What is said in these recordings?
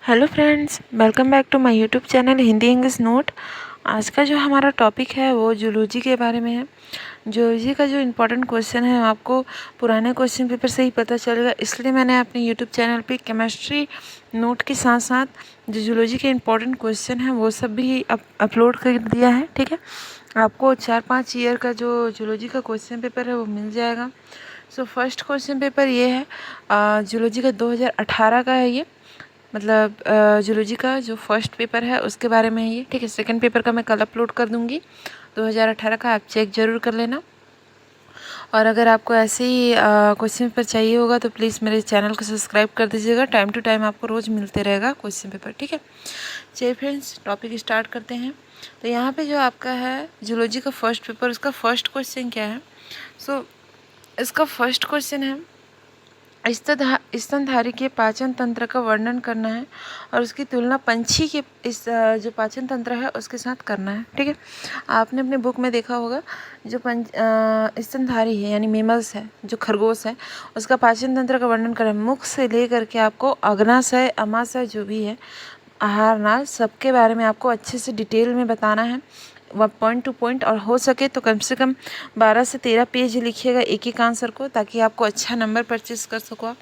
Hello friends, welcome back to my YouTube channel Hindi English note. आज का जो हमारा टॉपिक है वो जूलॉजी के बारे में है। जूलॉजी का जो इम्पोर्टेंट क्वेश्चन है आपको पुराने क्वेश्चन पेपर से ही पता चलेगा, इसलिए मैंने अपने यूट्यूब चैनल पे केमिस्ट्री नोट के साथ साथ जो जूलॉजी के इम्पोर्टेंट क्वेश्चन है वो सब भी अपलोड कर दिया है। ठीक है, आपको 4-5 ईयर का जो जूलॉजी का क्वेश्चन पेपर है वो मिल जाएगा। सो फर्स्ट क्वेश्चन पेपर ये है, जूलॉजी का 2018 का है ये, मतलब जूलॉजी का जो फर्स्ट पेपर है उसके बारे में है ये। ठीक है, सेकंड पेपर का मैं कल अपलोड कर दूंगी 2018 का, आप चेक ज़रूर कर लेना। और अगर आपको ऐसे ही क्वेश्चन पेपर चाहिए होगा तो प्लीज़ मेरे चैनल को सब्सक्राइब कर दीजिएगा। टाइम टू टाइम आपको रोज़ मिलते रहेगा क्वेश्चन पेपर। ठीक है, चलिए फ्रेंड्स टॉपिक स्टार्ट करते हैं। तो यहाँ पे जो आपका है जूलॉजी का फर्स्ट पेपर, उसका फर्स्ट क्वेश्चन क्या है। सो इसका फर्स्ट क्वेश्चन है, स्तनधारी के पाचन तंत्र का वर्णन करना है और उसकी तुलना पंछी के इस जो पाचन तंत्र है उसके साथ करना है। ठीक है, आपने अपने बुक में देखा होगा जो स्तनधारी है यानी मेमल्स है, जो खरगोश है, उसका पाचन तंत्र का वर्णन करना है। मुख से लेकर के आपको अग्नाशय, अमाशय जो भी है, आहार नाल, सबके बारे में आपको अच्छे से डिटेल में बताना है, वह पॉइंट टू पॉइंट। और हो सके तो कम से कम 12 से 13 पेज लिखिएगा एक एक आंसर को, ताकि आपको अच्छा नंबर परचेस कर सको आप।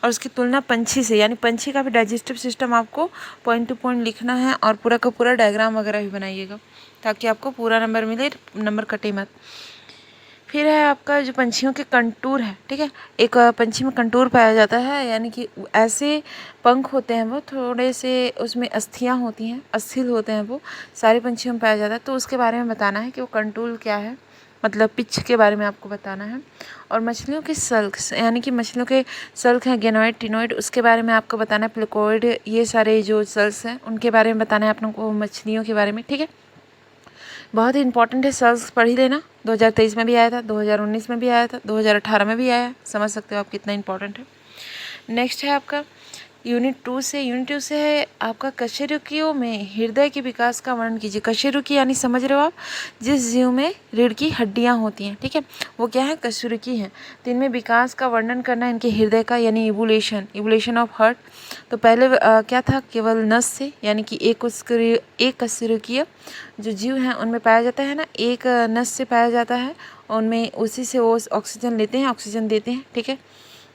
और उसकी तुलना पंछी से, यानी पंछी का भी डाइजेस्टिव सिस्टम आपको पॉइंट टू पॉइंट लिखना है और पूरा का पूरा डायग्राम वगैरह भी बनाइएगा, ताकि आपको पूरा नंबर मिले, नंबर कटे मत। फिर है आपका जो पंछियों के कंटूर है। ठीक है, एक पंछी में कंटूर पाया जाता है, यानी कि ऐसे पंख होते हैं, वो थोड़े से उसमें अस्थियां होती हैं, अस्थिल होते हैं, वो सारे पंछियों में पाया जाता है। तो उसके बारे में बताना है कि वो कंटूर क्या है, मतलब पिच के बारे में आपको बताना है। और मछलियों के सल्क, यानी कि मछलियों के सल्क हैं गेनोइड, टिनोइड, उसके बारे में आपको बताना है। प्लेकोइड, ये सारे जो सल्क हैं उनके बारे में बताना है आप लोगों को, मछलियों के बारे में। ठीक है, बहुत ही इंपॉर्टेंट है, सल्स पढ़ ही लेना। 2023 में भी आया था, 2019 में भी आया था, 2018 में भी आया है, समझ सकते हो आप कितना इंपॉर्टेंट है। नेक्स्ट है आपका यूनिट 2 से। यूनिट 2 से है आपका कशेरुकियों में हृदय के विकास का वर्णन कीजिए। कशेरुकी यानी समझ रहे हो आप, जिस जीव में रीढ़ की हड्डियां होती हैं, ठीक है, वो क्या है, कशेरुकी हैं। तो इनमें विकास का वर्णन करना है, इनके हृदय का, यानी इवोल्यूशन ऑफ हार्ट। तो पहले क्या था, केवल नस से, यानी कि एक कशेरुकीय जो जीव हैं उनमें पाया जाता है ना, एक नस से पाया जाता है, उनमें उसी से वो ऑक्सीजन लेते हैं, ऑक्सीजन देते हैं। ठीक है,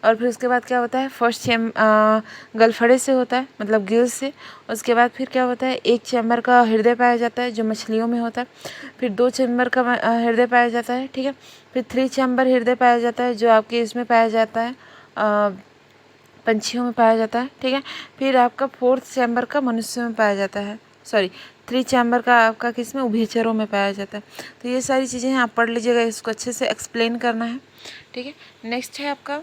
और फिर उसके बाद क्या होता है, फर्स्ट गलफड़े से होता है, मतलब गिल्स से। उसके बाद फिर क्या होता है, एक चैम्बर का हृदय पाया जाता है जो मछलियों में होता है। फिर 2 चैम्बर का हृदय पाया जाता है। ठीक है, फिर 3 चैम्बर हृदय पाया जाता है जो आपके इसमें पाया जाता है, पंछियों में पाया जाता है। ठीक है, फिर आपका 4th चैम्बर का मनुष्य में पाया जाता है, सॉरी 3 चैम्बर का आपका किस में, उभयचरों में पाया जाता है। तो ये सारी चीज़ें आप पढ़ लीजिएगा, इसको अच्छे से एक्सप्लेन करना है। ठीक है, नेक्स्ट है आपका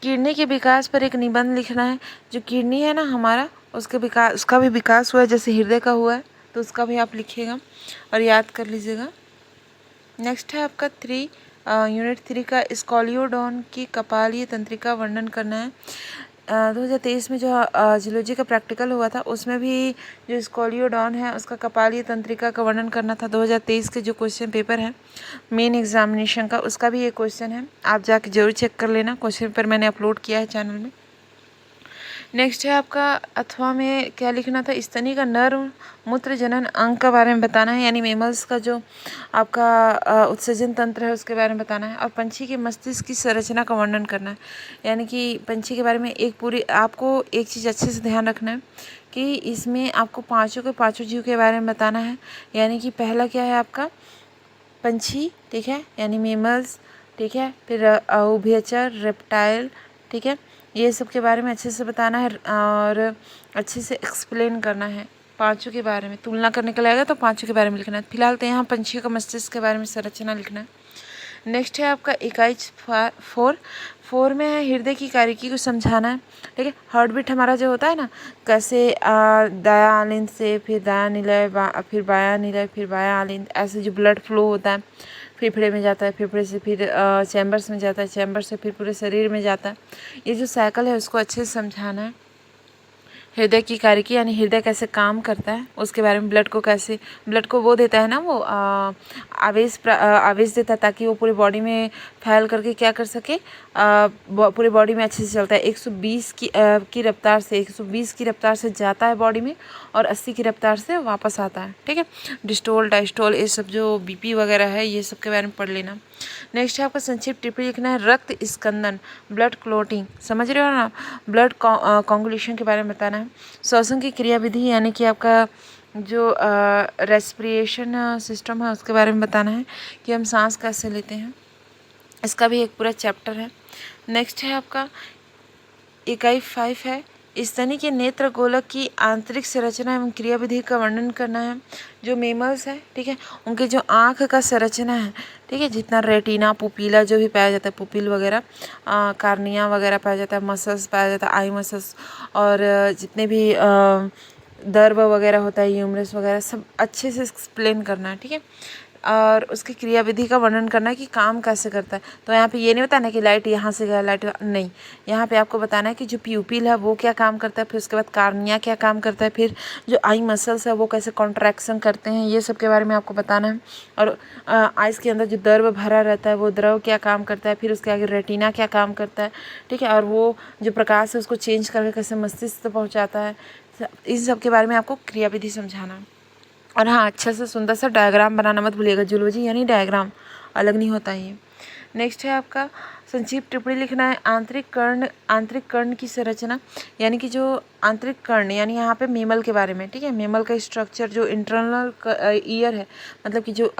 किडनी के विकास पर एक निबंध लिखना है। जो किडनी है ना हमारा, उसके विकास, उसका भी विकास हुआ है जैसे हृदय का हुआ है, तो उसका भी आप लिखिएगा और याद कर लीजिएगा। नेक्स्ट है आपका यूनिट 3 का स्कॉलियोडॉन की कपालीय तंत्रिका वर्णन करना है। 2023 में जो जूलॉजी का प्रैक्टिकल हुआ था उसमें भी जो स्कॉलियोडॉन है उसका कपालीय तंत्रिका का वर्णन करना था। 2023 के जो क्वेश्चन पेपर है मेन एग्जामिनेशन का, उसका भी ये क्वेश्चन है, आप जाके जरूर चेक कर लेना, क्वेश्चन पेपर मैंने अपलोड किया है चैनल में। नेक्स्ट है आपका अथवा में क्या लिखना था, स्तनी का नर मूत्र जनन अंग के बारे में बताना है, यानी मेमल्स का जो आपका उत्सर्जन तंत्र है उसके बारे में बताना है। और पंछी के मस्तिष्क की संरचना का वर्णन करना है, यानी कि पंछी के बारे में एक पूरी, आपको एक चीज़ अच्छे से ध्यान रखना है कि इसमें आपको पाँचों जीव के बारे में बताना है। यानी कि पहला क्या है आपका पंछी, ठीक है, यानी मेमल्स, ठीक है, फिर उभयचर, रेप्टाइल, ठीक है, ये सब के बारे में अच्छे से बताना है और अच्छे से एक्सप्लेन करना है। पांचों के बारे में तुलना करने के लिए आएगा तो पांचों के बारे में लिखना है। फिलहाल तो यहाँ पंछियों का मस्तिष्क के बारे में संरचना लिखना है। नेक्स्ट है आपका इकाई 4 में है हृदय की कार्यकी को समझाना है। ठीक है, हार्ट बीट हमारा जो होता है ना, कैसे दाया आलिंद से फिर दाया निलय, फिर बाया निलय, फिर बाया आलिंद, ऐसे जो ब्लड फ्लो होता है फेफड़े में जाता है, फेफड़े से फिर चैम्बर्स में जाता है, चैम्बर से फिर पूरे शरीर में जाता है। ये जो साइकिल है उसको अच्छे से समझाना है। हृदय की कार्यकी यानी हृदय कैसे काम करता है उसके बारे में, ब्लड को वो देता है ना, वो आवेश देता है ताकि वो पूरी बॉडी में फैल करके क्या कर सके, पूरी बॉडी में अच्छे से चलता है। 120 की रफ्तार से 120 की रफ्तार से जाता है बॉडी में और 80 की रफ्तार से वापस आता है। ठीक है, डिस्टोल डायस्टोल ये सब जो बीपी वगैरह है ये सब के बारे में पढ़ लेना। नेक्स्ट है आपका संक्षिप्त टिप्पणी लिखना है, रक्त स्कंदन ब्लड क्लोटिंग, समझ रहे हो ना, ब्लड कॉन्गुलेशन के बारे में बताना है। श्वसन की क्रियाविधि यानी कि आपका जो रेस्पिरेशन सिस्टम है उसके बारे में बताना है कि हम सांस कैसे लेते हैं, इसका भी एक पूरा चैप्टर है। नेक्स्ट है आपका इकाई 5 है, स्तनी के नेत्र गोलक की आंतरिक संरचना एवं क्रियाविधि का वर्णन करना है। जो मेमल्स है, ठीक है, उनके जो आँख का संरचना है, ठीक है, जितना रेटिना पुपीला जो भी पाया जाता है, पुपिल वगैरह, कार्निया वगैरह पाया जाता है, मसल्स पाया जाता है, आई मसल्स, और जितने भी दर्व वगैरह होता है, ह्यूमरस वगैरह, सब अच्छे से एक्सप्लेन करना है। ठीक है, और उसकी क्रियाविधि का वर्णन करना है कि काम कैसे करता है। तो यहाँ पे ये नहीं बताना कि लाइट यहाँ से गया, लाइट नहीं, यहाँ पे आपको बताना है कि जो प्यूपिल है वो क्या काम करता है, फिर उसके बाद कार्निया क्या काम करता है, फिर जो आई मसल्स है वो कैसे कॉन्ट्रैक्शन करते हैं, ये सब के बारे में आपको बताना है। और आइस के अंदर जो द्रव भरा रहता है वो द्रव क्या काम करता है, फिर उसके आगे रेटिना क्या काम करता है, ठीक है, और वो जो प्रकाश है उसको चेंज करके कैसे मस्तिष्क तक पहुँचाता है, इन सब के बारे में आपको क्रियाविधि समझाना है। और हाँ, अच्छा से सुंदर सा डायग्राम बनाना मत भूलिएगा, जूलॉजी यानी डायग्राम अलग नहीं होता है ये। नेक्स्ट है आपका संक्षिप्त टिप्पणी लिखना है, आंतरिक कर्ण की संरचना यानी कि जो आंतरिक कर्ण यानी यहाँ पे मेमल के बारे में। ठीक है, मेमल का स्ट्रक्चर, जो इंटरनल ईयर है, मतलब कि जो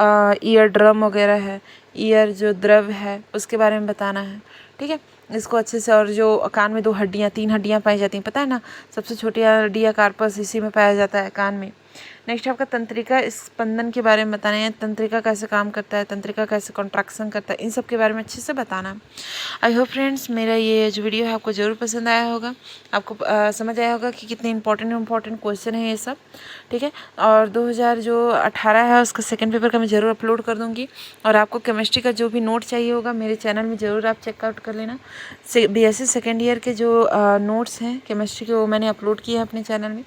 ईयर ड्रम वगैरह है, ईयर जो द्रव है उसके बारे में बताना है। ठीक है, इसको अच्छे से, और जो कान में 3 हड्डियाँ पाई जाती हैं, पता है ना, सबसे छोटी हड्डी कार्पस इसी में पाया जाता है, कान में। नेक्स्ट आपका तंत्रिका स्पंदन के बारे में बताना है, तंत्रिका कैसे काम करता है, तंत्रिका कैसे कॉन्ट्रैक्शन करता है, इन सब के बारे में अच्छे से बताना। आई होप फ्रेंड्स मेरा ये जो वीडियो है आपको ज़रूर पसंद आया होगा, आपको समझ आया होगा कि कितने इंपॉर्टेंट क्वेश्चन है ये सब। ठीक है, और 2018 है उसका सेकंड पेपर का मैं ज़रूर अपलोड कर दूँगी, और आपको केमिस्ट्री का जो भी नोट चाहिए होगा मेरे चैनल में ज़रूर आप चेकआउट कर लेना। BSc सेकेंड ईयर के जो नोट्स हैं केमिस्ट्री के वो मैंने अपलोड किए हैं अपने चैनल में।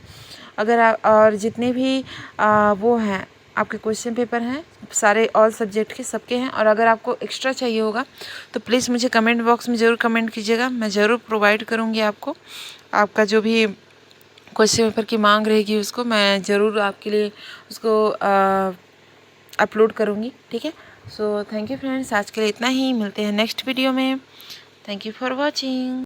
अगर आप, और जितने भी वो हैं आपके क्वेश्चन पेपर हैं सारे ऑल सब्जेक्ट के सबके हैं, और अगर आपको एक्स्ट्रा चाहिए होगा तो प्लीज़ मुझे कमेंट बॉक्स में ज़रूर कमेंट कीजिएगा, मैं ज़रूर प्रोवाइड करूँगी आपको। आपका जो भी क्वेश्चन पेपर की मांग रहेगी उसको मैं ज़रूर आपके लिए उसको अपलोड करूँगी। ठीक है, सो थैंक यू फ्रेंड्स, आज के लिए इतना ही, मिलते हैं नेक्स्ट वीडियो में। Thank you for watching.